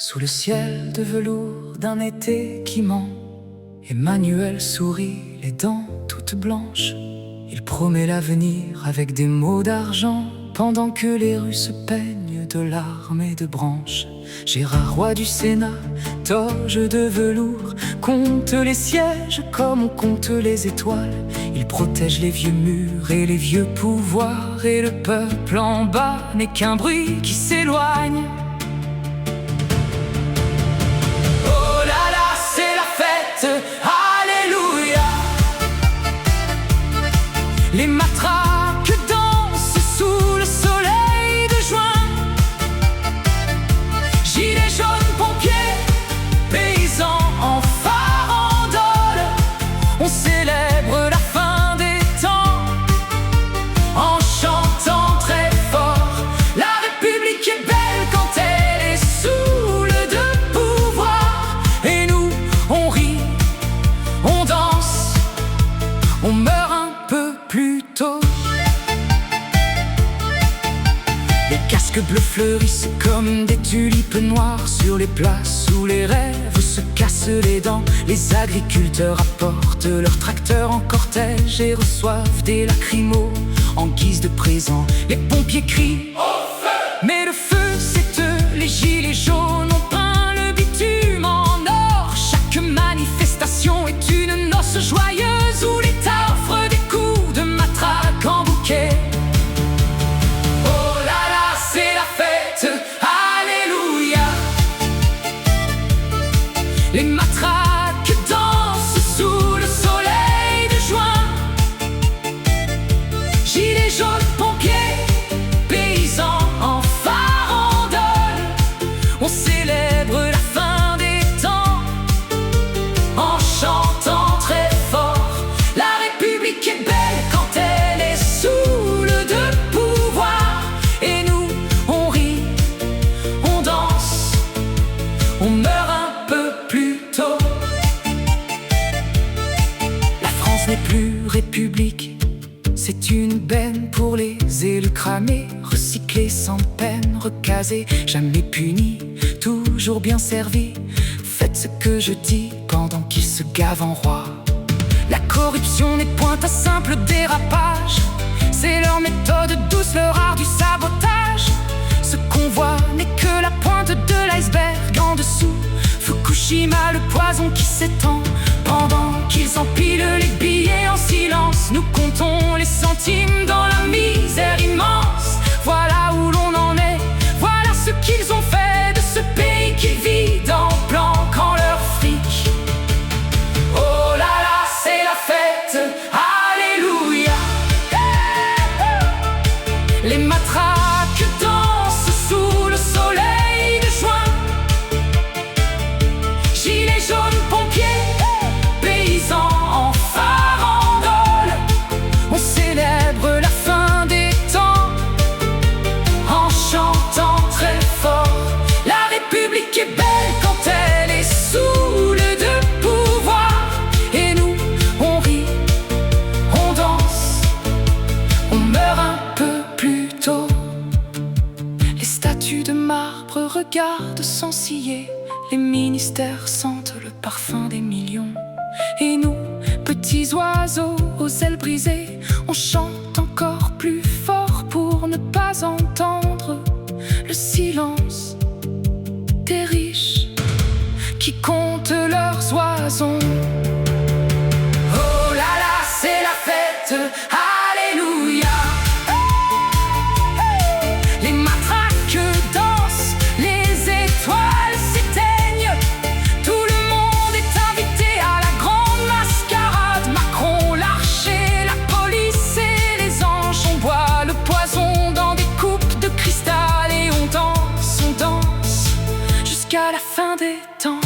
Sous le ciel de velours d'un été qui ment, Emmanuel sourit, les dents toutes blanches. Il promet l'avenir avec des mots d'argent, pendant que les rues se peignent de larmes et de branches. Gérard, roi du Sénat, toge de velours, compte les sièges comme on compte les étoiles. Il protège les vieux murs et les vieux pouvoirs, et le peuple en bas n'est qu'un bruit qui s'éloigne. Oh là là, c'est la fête, alléluia. Les matraques dansent sous le soleil de juin. Gilets jaunes, pompiers, paysans en farandole. On célèbre la fin des temps en chantant très fort. La République est belle quand elle est saoule de pouvoir. Et nous, on rit, on danse, on meurt un peu plus tôt. Les casques bleus fleurissent comme des tulipes noires sur les places où les rêves se cassent les dents. Les agriculteurs apportent leurs tracteurs en cortège et reçoivent des lacrymos en guise de présent. Les pompiers crient au feu, mais le feu c'est eux. Les gilets jaunes ont peint le bitume en or. Chaque manifestation est une noce joyeuse où l'État offre des coups de matraque en bouquet. Oh là là, c'est la fête, alléluia. Les matraques dansent sous le soleil de juin. Gilets jaunes, pompiers, paysans en farandole. On célèbre la fin des temps en chantant très fort. La République est belle quand elle est saoule de pouvoir. Et nous, on rit, on danse, on meurt un peu plus tôt. La France n'est plus république, c'est une benne pour les élus cramés, recyclés sans peine, recasés, jamais punis, toujours bien servis. Faites ce que je dis pendant qu'ils se gavent en roi. La corruption n'est point un simple dérapage, c'est leur méthode douce, leur art du sabotage. Ce qu'on voit n'est que la pointe de l'iceberg. En dessous, Fukushima, le poison qui s'étend. Pendant qu'ils empilent les billets en silence, nous comptons les centimes dans la misère immense. Voilà où l'on en est, voilà ce qu'ils ont fait de ce pays qui vit en planque en leur fric. Oh là là, c'est la fête, alléluia. Les matraques dansent sous le soleil de juin. Gilets jaunes, pompiers, paysans en farandole. On célèbre la fin des temps en chantant très fort. La République est belle quand elle est saoule de pouvoir. Et nous, on rit, on danse, on meurt un peu plus tôt. Les statues de marbre regardent sans ciller. Les ministères sentent le parfum des millions. Et nous, petits oiseaux aux ailes brisées, on chante encore plus fort pour ne pas entendre le silence des riches qui comptent leurs oisons. Oh là là, c'est la fête, alléluia. Les matraques dansent, les étoiles s'éteignent. Tout le monde est invité à la grande mascarade. Macron, l'archer, la police et les anges. On boit le poison dans des coupes de cristal et on danse jusqu'à la fin des temps.